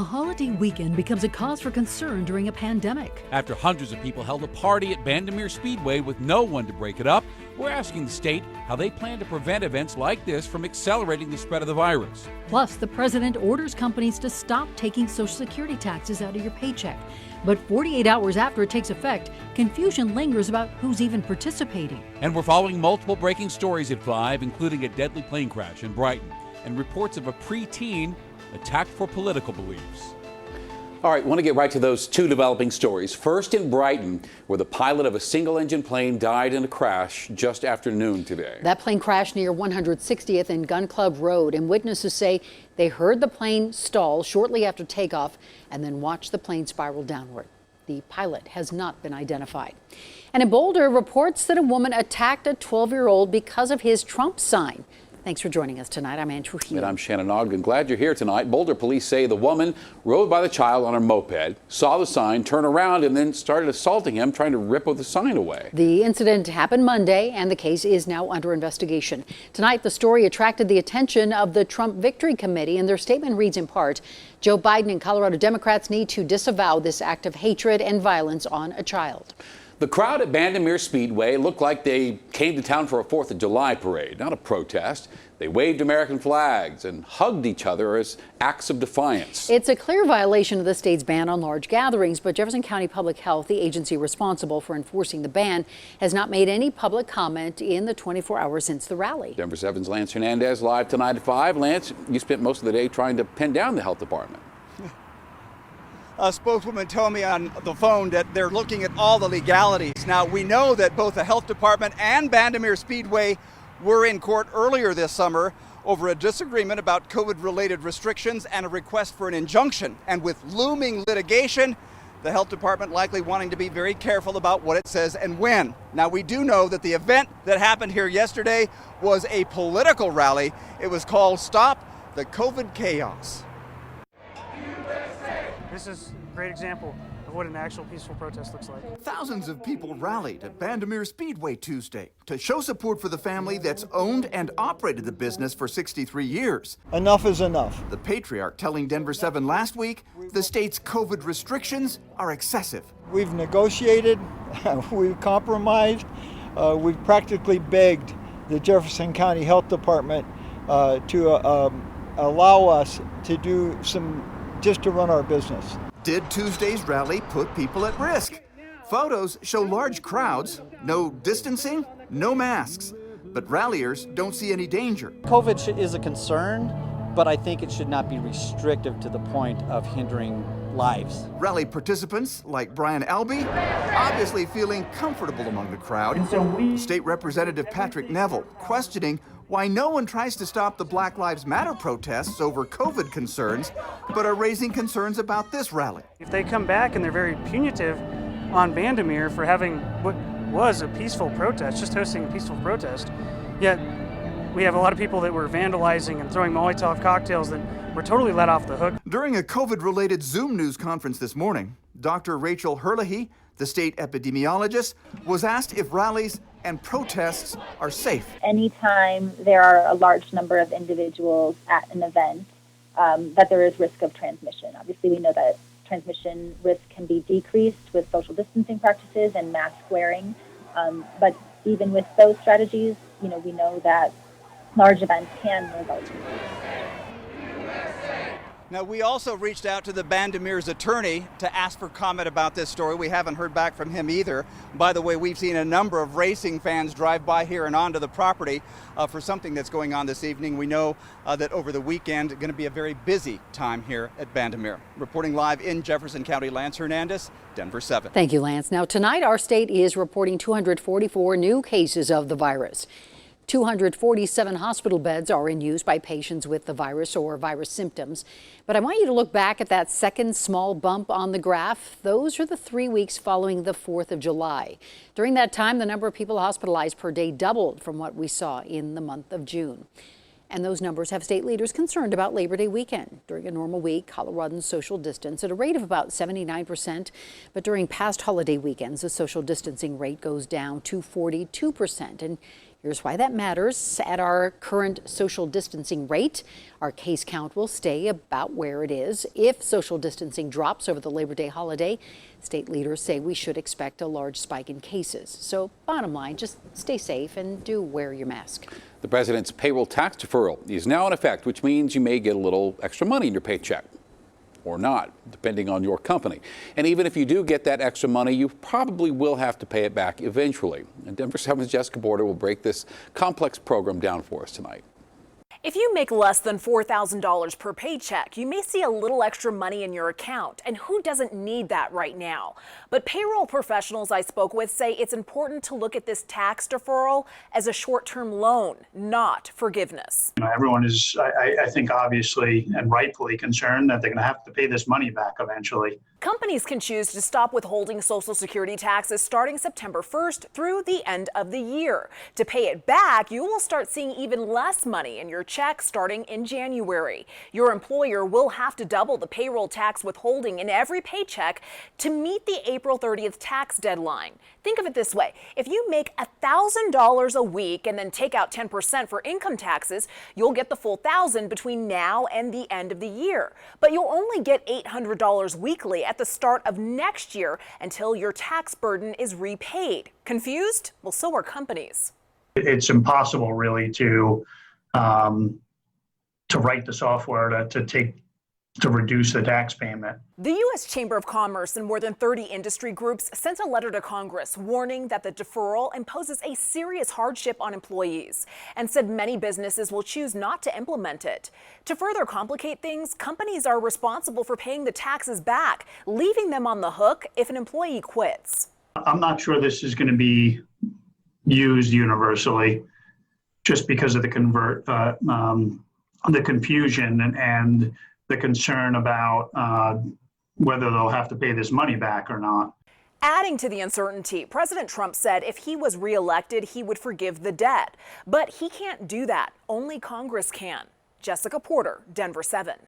A holiday weekend becomes a cause for concern during a pandemic. After hundreds of people held a party at Bandimere Speedway with no one to break it up, we're asking the state how they plan to prevent events like this from accelerating the spread of the virus. Plus, the president orders companies to stop taking Social Security taxes out of your paycheck. But 48 hours after it takes effect, confusion lingers about who's even participating. And we're following multiple breaking stories at 5, including a deadly plane crash in Brighton and reports of a preteen attacked for political beliefs. All right, want to get right to those two developing stories. First in Brighton, where the pilot of a single-engine plane died in a crash just after noon today. That plane crashed near 160th and Gun Club Road, and witnesses say they heard the plane stall shortly after takeoff and then watched the plane spiral downward. The pilot has not been identified. And in Boulder, reports that a woman attacked a 12-year-old because of his Trump sign. Thanks for joining us tonight. I'm Ann Trujillo. And I'm Shannon Ogden. Glad you're here tonight. Boulder police say the woman rode by the child on her moped, saw the sign, turned around, and then started assaulting him, trying to rip the sign away. The incident happened Monday, and the case is now under investigation. Tonight, the story attracted the attention of the Trump Victory Committee, and their statement reads in part, Joe Biden and Colorado Democrats need to disavow this act of hatred and violence on a child. The crowd at Bandimere Speedway looked like they came to town for a 4th of July parade, not a protest. They waved American flags and hugged each other as acts of defiance. It's a clear violation of the state's ban on large gatherings, but Jefferson County Public Health, the agency responsible for enforcing the ban, has not made any public comment in the 24 hours since the rally. Denver7's Lance Hernandez live tonight at 5. Lance, you spent most of the day trying to pin down the health department. A spokeswoman told me on the phone that they're looking at all the legalities. Now, we know that both the health department and Bandimere Speedway were in court earlier this summer over a disagreement about COVID-related restrictions and a request for an injunction. And with looming litigation, the health department likely wanting to be very careful about what it says and when. Now, we do know that the event that happened here yesterday was a political rally. It was called Stop the COVID Chaos. This is a great example of what an actual peaceful protest looks like. Thousands of people rallied at Bandimere Speedway Tuesday to show support for the family that's owned and operated the business for 63 years. Enough is enough. The patriarch telling Denver7 last week the state's COVID restrictions are excessive. We've negotiated, we've compromised, we've practically begged the Jefferson County Health Department to allow us to do just to run our business. Did Tuesday's rally put people at risk? Photos show large crowds, no distancing, no masks. But ralliers don't see any danger. COVID is a concern, but I think it should not be restrictive to the point of hindering lives. Rally participants, like Brian ALBEE, obviously feeling comfortable among the crowd. State Representative Patrick Neville questioning why no one tries to stop the Black Lives Matter protests over COVID concerns, but are raising concerns about this rally. If they come back and they're very punitive on Bandimere for having what was a peaceful protest, just hosting a peaceful protest, yet we have a lot of people that were vandalizing and throwing Molotov cocktails that were totally let off the hook. During a COVID-related Zoom news conference this morning, Dr. Rachel Herlihy, the state epidemiologist, was asked if rallies and protests are safe. Anytime there are a large number of individuals at an event, that there is risk of transmission. Obviously, we know that transmission risk can be decreased with social distancing practices and mask wearing. But even with those strategies, we know that large events can result in Now, we also reached out to the Bandimere's attorney to ask for comment about this story. We haven't heard back from him either. By the way, we've seen a number of racing fans drive by here and onto the property for something that's going on this evening. We know that over the weekend, going to be a very busy time here at Bandimere. Reporting live in Jefferson County, Lance Hernandez, Denver7. Thank you, Lance. Now, tonight, our state is reporting 244 new cases of the virus. 247 hospital beds are in use by patients with the virus or virus symptoms. But I want you to look back at that second small bump on the graph. Those are the 3 weeks following the 4th of July. During that time, the number of people hospitalized per day doubled from what we saw in the month of June. And those numbers have state leaders concerned about Labor Day weekend. During a normal week, Coloradans social distance at a rate of about 79%. But during past holiday weekends, the social distancing rate goes down to 42%. And Here's why that matters. At our current social distancing rate, our case count will stay about where it is. If social distancing drops over the Labor Day holiday, state leaders say we should expect a large spike in cases. So bottom line, just stay safe and do wear your mask. The president's payroll tax deferral is now in effect, which means you may get a little extra money in your paycheck. Or not, depending on your company. And even if you do get that extra money, you probably will have to pay it back eventually. And Denver7's Jessica Border will break this complex program down for us tonight. If you make less than $4,000 per paycheck, you may see a little extra money in your account, and who doesn't need that right now? But payroll professionals I spoke with say it's important to look at this tax deferral as a short-term loan, not forgiveness. Everyone is, I think, obviously and rightfully concerned that they're going to have to pay this money back eventually. Companies can choose to stop withholding Social Security taxes starting September 1st through the end of the year. To pay it back, you will start seeing even less money in your check starting in January. Your employer will have to double the payroll tax withholding in every paycheck to meet the April 30th tax deadline. Think of it this way. If you make $1,000 a week and then take out 10% for income taxes, you'll get the full $1,000 between now and the end of the year. But you'll only get $800 weekly at the start of next year until your tax burden is repaid. Confused? Well, so are companies. It's impossible really to write the software to reduce the tax payment. The U.S. Chamber of Commerce and more than 30 industry groups sent a letter to Congress warning that the deferral imposes a serious hardship on employees and said many businesses will choose not to implement it. To further complicate things, companies are responsible for paying the taxes back, leaving them on the hook if an employee quits. I'm not sure this is going to be used universally just because of the confusion and the concern about whether they'll have to pay this money back or not. Adding to the uncertainty, President Trump said if he was reelected, he would forgive the debt. But he can't do that. Only Congress can. Jessica Porter, Denver 7.